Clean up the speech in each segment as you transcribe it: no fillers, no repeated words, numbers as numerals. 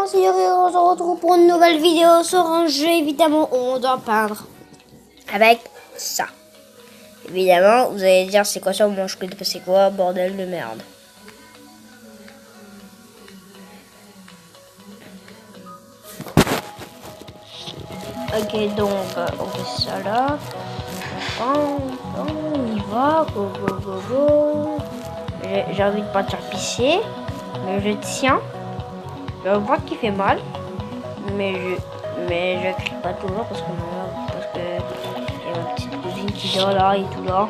gens, c'est Yuri, on se retrouve pour une nouvelle vidéo sur un jeu. Évidemment, on doit peindre avec ça. Évidemment, vous allez dire c'est quoi ça, moi je connais pas c'est quoi, bordel de merde. Ok, donc on fait ça là. On y va, go go go go. J'ai envie de partir pisser, mais je tiens. Je vois qu'il fait mal, mais je crie pas toujours parce que y a ma petite cousine qui dort là et tout là.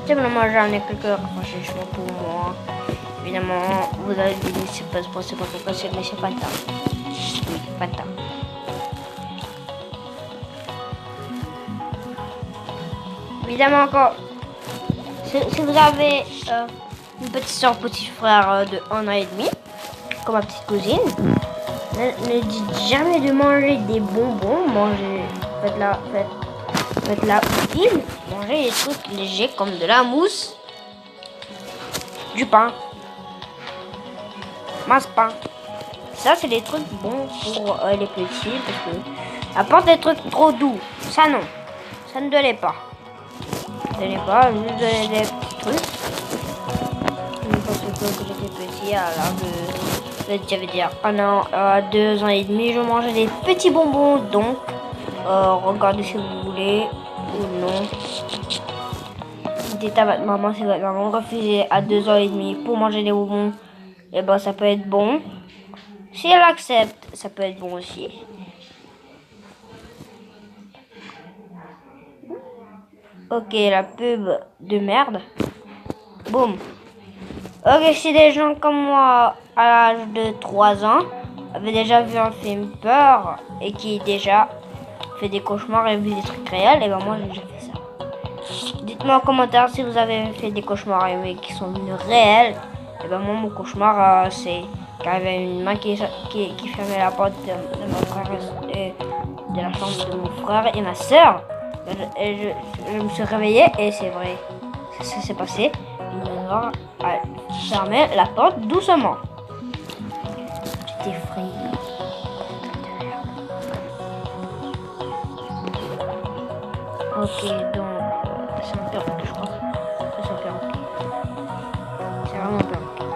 Simplement j'en ai quelques rafraîchissements pour moi. Évidemment, vous avez dit c'est pas possible, mais c'est pas le temps. Pas le temps. Évidemment encore, si vous avez une petite soeur, petit frère de 1 an et demi, comme ma petite cousine, ne dites jamais de manger des bonbons, faites-la utile, mangez des trucs légers comme de la mousse, du pain, mince pain. Ça c'est des trucs bons pour les petits, parce que apporte des trucs trop doux, ça non, ça ne donnez pas. Donnez pas, juste donnez des petits trucs. Parce que quand j'étais petit, à l'âge de, j'avais dire 1 an à 2 ans et demi, je mangeais des petits bonbons. Donc, regardez si vous voulez ou non. Dites à votre maman si votre maman refusait à 2 ans et demi pour manger des bonbons, et ben ça peut être bon. Si elle accepte, ça peut être bon aussi. Ok, la pub de merde. Boum. Ok, si des gens comme moi, à l'âge de 3 ans, avaient déjà vu un film peur et qui déjà fait des cauchemars et vu des trucs réels, et ben moi j'ai déjà fait ça. Dites-moi en commentaire si vous avez fait des cauchemars et qui sont venus réels. Et ben moi mon cauchemar c'est qu'il y avait une main qui fermait la porte de mon frère et de la chambre de mon frère et ma soeur. Et je me suis réveillée et c'est vrai, ça s'est passé. Une main a fermé la porte doucement. J'étais effrayée. Ok, donc c'est un perroquet, je crois. C'est un perroquet. C'est vraiment un perroquet.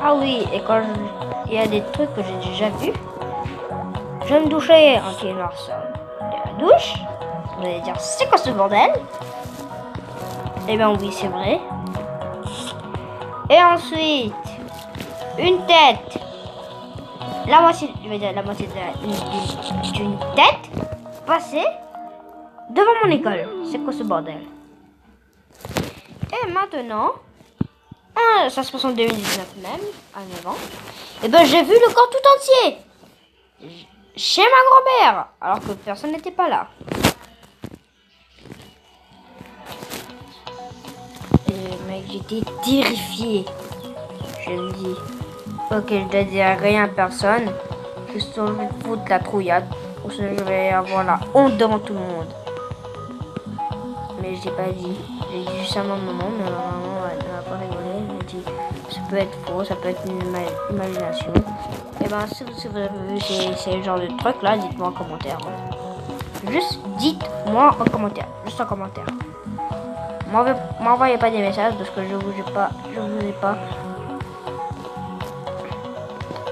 Ah oui, et quand il y a des trucs que j'ai déjà vus. Je vais me doucher. Ok, alors ça de la douche. Vous allez dire, c'est quoi ce bordel? Eh bien oui, c'est vrai. Et ensuite, une tête. La moitié, je vais dire la moitié d'une tête passée devant mon école. C'est quoi ce bordel? Et maintenant, ça se passe en 2019 même, à 9 ans. Et ben j'ai vu le corps tout entier. Chez ma grand-mère, alors que personne n'était pas là. Mec, j'étais terrifié. Je me dis, ok, je dois dire rien à personne. Juste je vais foutre la trouillade. Ou sinon je vais avoir la honte devant tout le monde. Mais j'ai pas dit. J'ai dit juste à ma maman, mais ma maman elle m'a pas rigolé. Elle m'a dit, ça peut être faux, ça peut être une imagination. Et ben si vous avez vu ces genres de trucs là, dites-moi en commentaire. Juste dites-moi en commentaire. Juste en commentaire. M'envoyez pas des messages parce que je vous ai pas.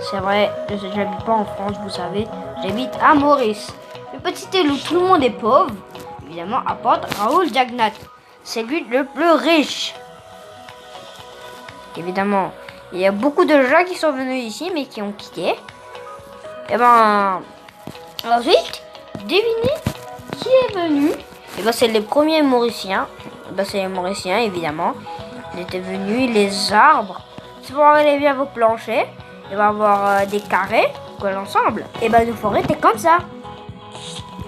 C'est vrai, j'habite pas en France, vous savez. J'habite à Maurice. Le petit île où tout le monde est pauvre, évidemment, apporte Raoul Jagnat. C'est lui le plus riche. Évidemment, il y a beaucoup de gens qui sont venus ici mais qui ont quitté. Et ben ensuite, devinez qui est venu. Et ben c'est les premiers Mauriciens. Ben, c'est les Mauriciens évidemment. Ils étaient venus, les arbres. Si vous regardez bien vos planchers, il va y avoir des carrés collés ensemble. Et ben nos forêts étaient comme ça.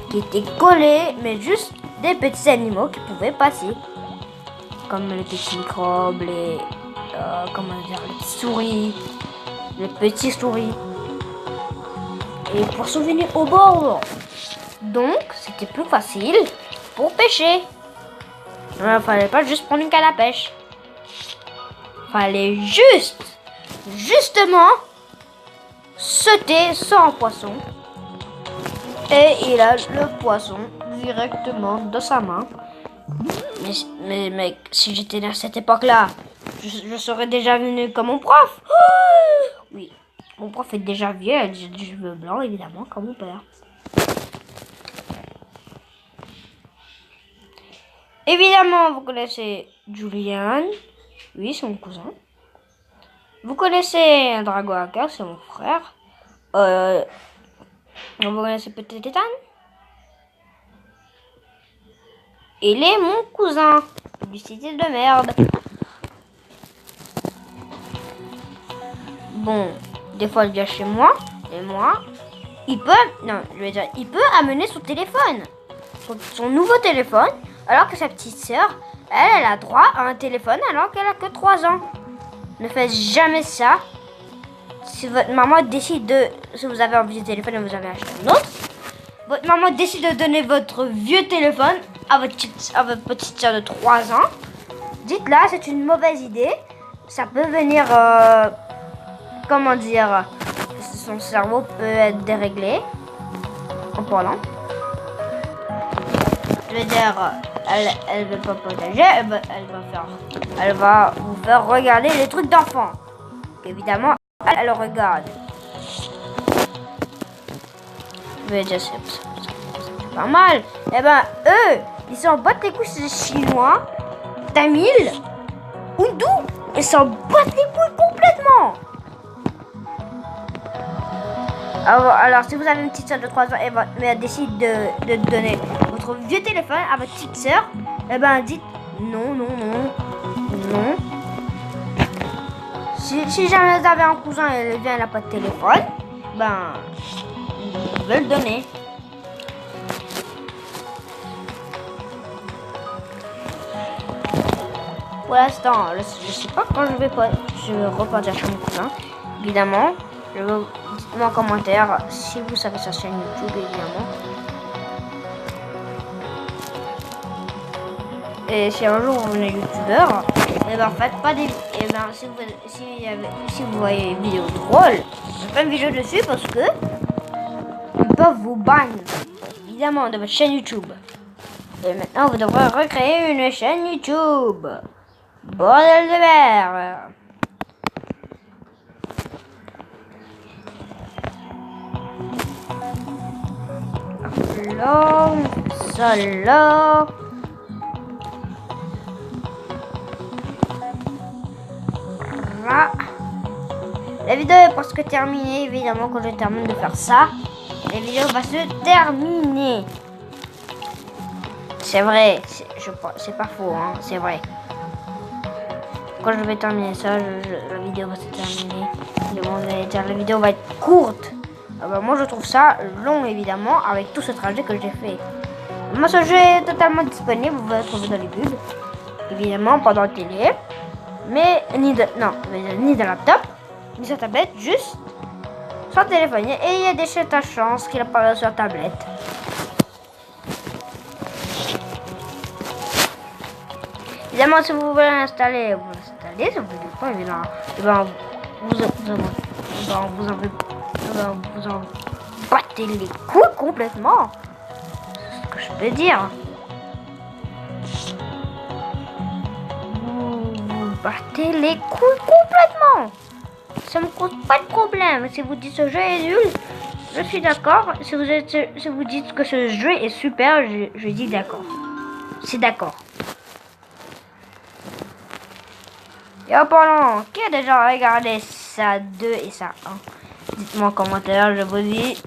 Qui étaient collés, mais juste des petits animaux qui pouvaient passer. Comme les petits microbes, les petits souris. Et pour souvenir au bord, Donc, c'était plus facile pour pêcher. Il fallait pas juste prendre une canne à pêche. Fallait justement, sauter sans poisson. Et il a le poisson directement dans sa main. Mais mec, si j'étais à cette époque-là, je serais déjà venu comme mon prof. Oui, mon prof est déjà vieux, il a des cheveux blancs, évidemment, comme mon père. Évidemment, vous connaissez Julian. Oui, c'est mon cousin. Vous connaissez Drago Hacker, c'est mon frère. Vous connaissez peut-être Ethan. Il est mon cousin. Publicité de merde. Bon, des fois il vient chez moi. Et moi, il peut amener son téléphone. Son nouveau téléphone. Alors que sa petite sœur, elle a droit à un téléphone alors qu'elle a que 3 ans. Ne faites jamais ça. Si votre maman décide si vous avez un vieux téléphone et vous avez acheté un autre, votre maman décide de donner votre vieux téléphone à votre petite sœur de 3 ans, dites-la, c'est une mauvaise idée. Ça peut venir, comment dire, son cerveau peut être déréglé en parlant. Je veux dire, elle veut pas partager, elle va vous faire regarder les trucs d'enfants. Évidemment, elle regarde. Je vais dire, c'est pas mal. Eh ben, eux, ils s'en battent les couilles, c'est chinois, tamil, hindou. Ils s'en battent les couilles complètement. Alors, si vous avez une petite soeur de 3 ans et mais elle décide de donner votre vieux téléphone à votre petite soeur, eh ben, dites non. Si jamais vous avez un cousin et elle n'a pas de téléphone, ben, vous pouvez le donner. Pour l'instant, je sais pas quand je vais repartir chez mon cousin. Évidemment, dites-moi en commentaire si vous savez sa chaîne YouTube, évidemment. Et si un jour vous venez youtubeur, et ben faites pas des, et ben si vous voyez une vidéo drôle, faites pas une vidéo dessus parce que ils peuvent vous ban évidemment de votre chaîne YouTube. Et maintenant vous devrez recréer une chaîne YouTube. Bordel de merde. Solo. La vidéo est presque terminée, évidemment. Quand je termine de faire ça, la vidéo va se terminer. C'est vrai, c'est pas faux, hein, c'est vrai. Quand je vais terminer ça, la vidéo va se terminer. La vidéo va être courte. Ah bah, moi je trouve ça long, évidemment, avec tout ce trajet que j'ai fait. Moi ce jeu est totalement disponible, vous pouvez le trouver dans les pubs, évidemment, pas dans la télé, mais ni de laptop, ni sur tablette, juste sur téléphone. Et il y a des chèques à chance qu'il apparaît sur tablette. Évidemment, si vous voulez l'installer, vous l'installez. Si vous ne voulez pas, évidemment, vous en battez les couilles complètement. C'est ce que je peux dire. Vous battez les couilles complètement. Ça me cause pas de problème. Si vous dites ce jeu est nul, je suis d'accord. Si vous dites que ce jeu est super, je dis d'accord. C'est d'accord. Et en parlant, qui a déjà regardé ça 2 et ça 1? Dites-moi en commentaire, je vous dis